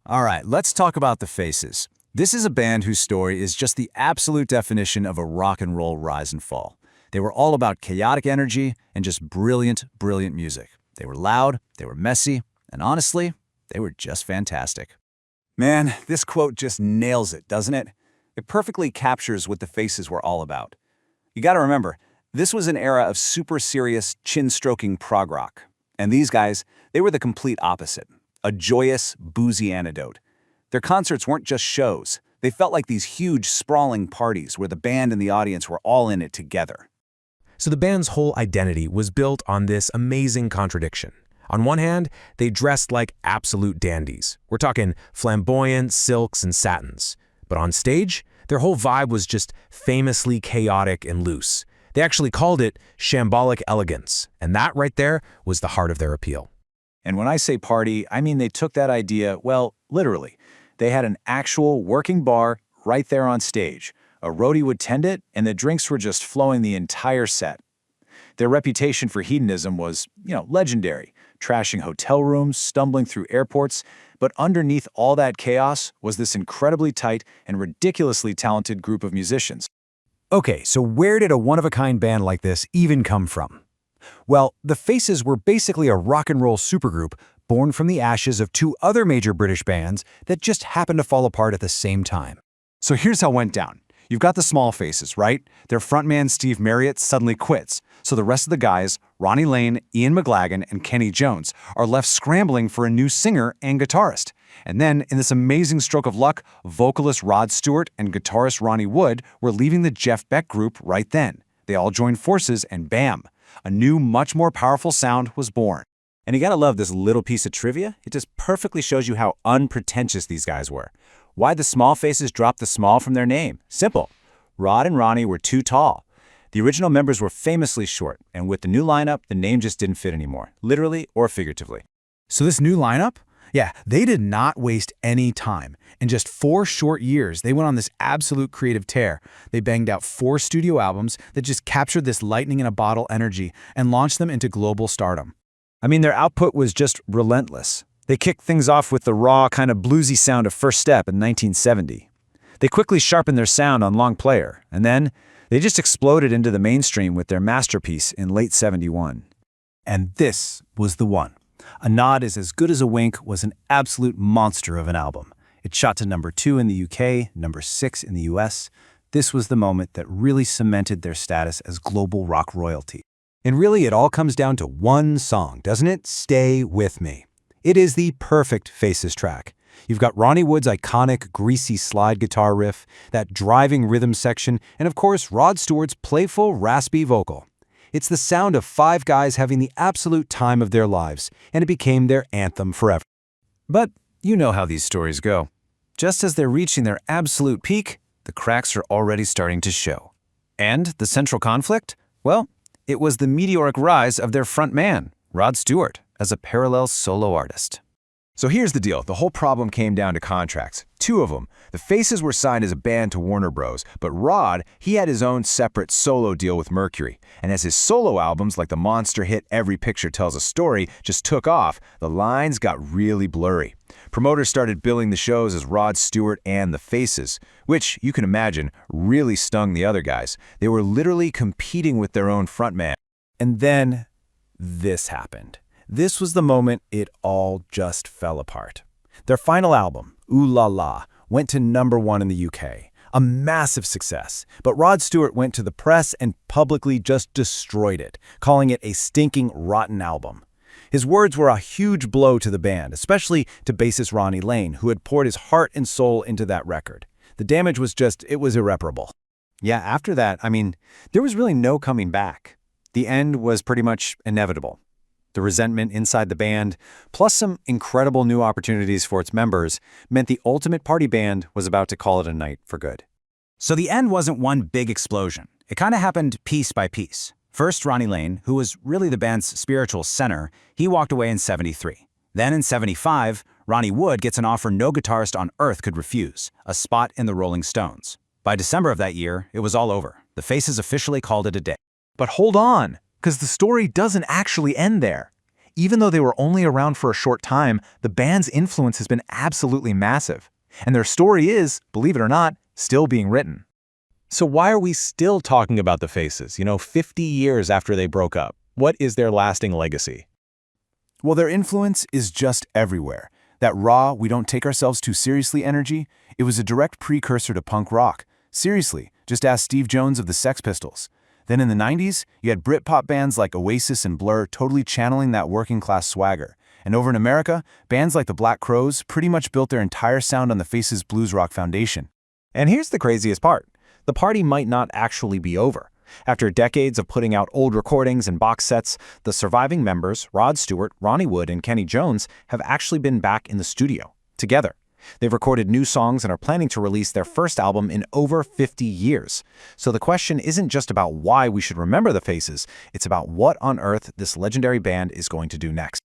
All right, let's talk about the Faces. This is a band whose story is just the absolute definition of a rock and roll rise and fall. They were all about chaotic energy and just brilliant, brilliant music. They were loud, they were messy, and honestly, they were just fantastic. Man, this quote just nails it, doesn't it? It perfectly captures what the Faces were all about. You gotta remember, this was an era of super serious, chin-stroking prog rock. And these guys, they were the complete opposite. A joyous, boozy antidote. Their concerts weren't just shows. They felt like these huge, sprawling parties where the band and the audience were all in it together. So the band's whole identity was built on this amazing contradiction. On one hand, they dressed like absolute dandies. We're talking flamboyant silks and satins. But on stage, their whole vibe was just famously chaotic and loose. They actually called it Shambolic elegance, and that right there was the heart of their appeal. And when I say party, I mean they took that idea, well, literally. They had an actual working bar right there on stage. A roadie would tend it, and the drinks were just flowing the entire set. Their reputation for hedonism was, legendary, trashing hotel rooms, stumbling through airports, but underneath all that chaos was this incredibly tight and ridiculously talented group of musicians. Okay, so where did a one-of-a-kind band like this even come from? Well, the Faces were basically a rock and roll supergroup born from the ashes of two other major British bands that just happened to fall apart at the same time. So here's how it went down. You've got the Small Faces, right? Their frontman Steve Marriott suddenly quits, so the rest of the guys, Ronnie Lane, Ian McLagan, and Kenny Jones, are left scrambling for a new singer and guitarist. And then, in this amazing stroke of luck, vocalist Rod Stewart and guitarist Ronnie Wood were leaving the Jeff Beck group right then. They all joined forces, and bam! A new, much more powerful sound was born. And you gotta love this little piece of trivia. It just perfectly shows you how unpretentious these guys were. Why the Small Faces dropped the small from their name? Simple. Rod and Ronnie were too tall. The original members were famously short, and with the new lineup, the name just didn't fit anymore, literally or figuratively. So this new lineup? Yeah, they did not waste any time. In just 4 short years, they went on this absolute creative tear. They banged out 4 studio albums that just captured this lightning-in-a-bottle energy and launched them into global stardom. I mean, their output was just relentless. They kicked things off with the raw, kind of bluesy sound of First Step in 1970. They quickly sharpened their sound on Long Player, and then they just exploded into the mainstream with their masterpiece in late '71. And this was the one. A Nod is as Good as a Wink was an absolute monster of an album. It shot to number 2 in the UK, number 6 in the US. This was the moment that really cemented their status as global rock royalty. And really, it all comes down to one song, doesn't it? Stay With Me. It is the perfect Faces track. You've got Ronnie Wood's iconic, greasy slide guitar riff, that driving rhythm section, and of course, Rod Stewart's playful, raspy vocal. It's the sound of 5 guys having the absolute time of their lives, and it became their anthem forever. But you know how these stories go. Just as they're reaching their absolute peak, the cracks are already starting to show. And the central conflict? Well, it was the meteoric rise of their front man, Rod Stewart, as a parallel solo artist. So here's the deal. The whole problem came down to contracts. 2 of them. The Faces were signed as a band to Warner Bros., but Rod, he had his own separate solo deal with Mercury. And as his solo albums, like the monster hit Every Picture Tells a Story, just took off, the lines got really blurry. Promoters started billing the shows as Rod Stewart and the Faces, which, you can imagine, really stung the other guys. They were literally competing with their own frontman. And then this happened. This was the moment it all just fell apart. Their final album, Ooh La La, went to number 1 in the UK, a massive success. But Rod Stewart went to the press and publicly just destroyed it, calling it a stinking, rotten album. His words were a huge blow to the band, especially to bassist Ronnie Lane, who had poured his heart and soul into that record. The damage was it was irreparable. Yeah, after that, there was really no coming back. The end was pretty much inevitable. The resentment inside the band, plus some incredible new opportunities for its members, meant the ultimate party band was about to call it a night for good. So the end wasn't one big explosion. It kind of happened piece by piece. First, Ronnie Lane, who was really the band's spiritual center, he walked away in '73. Then in '75, Ronnie Wood gets an offer no guitarist on earth could refuse, a spot in the Rolling Stones. By December of that year, it was all over. The Faces officially called it a day. But hold on, because the story doesn't actually end there. Even though they were only around for a short time, the band's influence has been absolutely massive. And their story is, believe it or not, still being written. So why are we still talking about the Faces, 50 years after they broke up? What is their lasting legacy? Well, their influence is just everywhere. That raw, we don't take ourselves too seriously energy, it was a direct precursor to punk rock. Seriously, just ask Steve Jones of the Sex Pistols. Then in the 90s, you had Britpop bands like Oasis and Blur totally channeling that working-class swagger. And over in America, bands like the Black Crowes pretty much built their entire sound on the Faces blues rock foundation. And here's the craziest part. The party might not actually be over. After decades of putting out old recordings and box sets, the surviving members, Rod Stewart, Ronnie Wood, and Kenny Jones, have actually been back in the studio, together. They've recorded new songs and are planning to release their first album in over 50 years. So the question isn't just about why we should remember the Faces, it's about what on earth this legendary band is going to do next.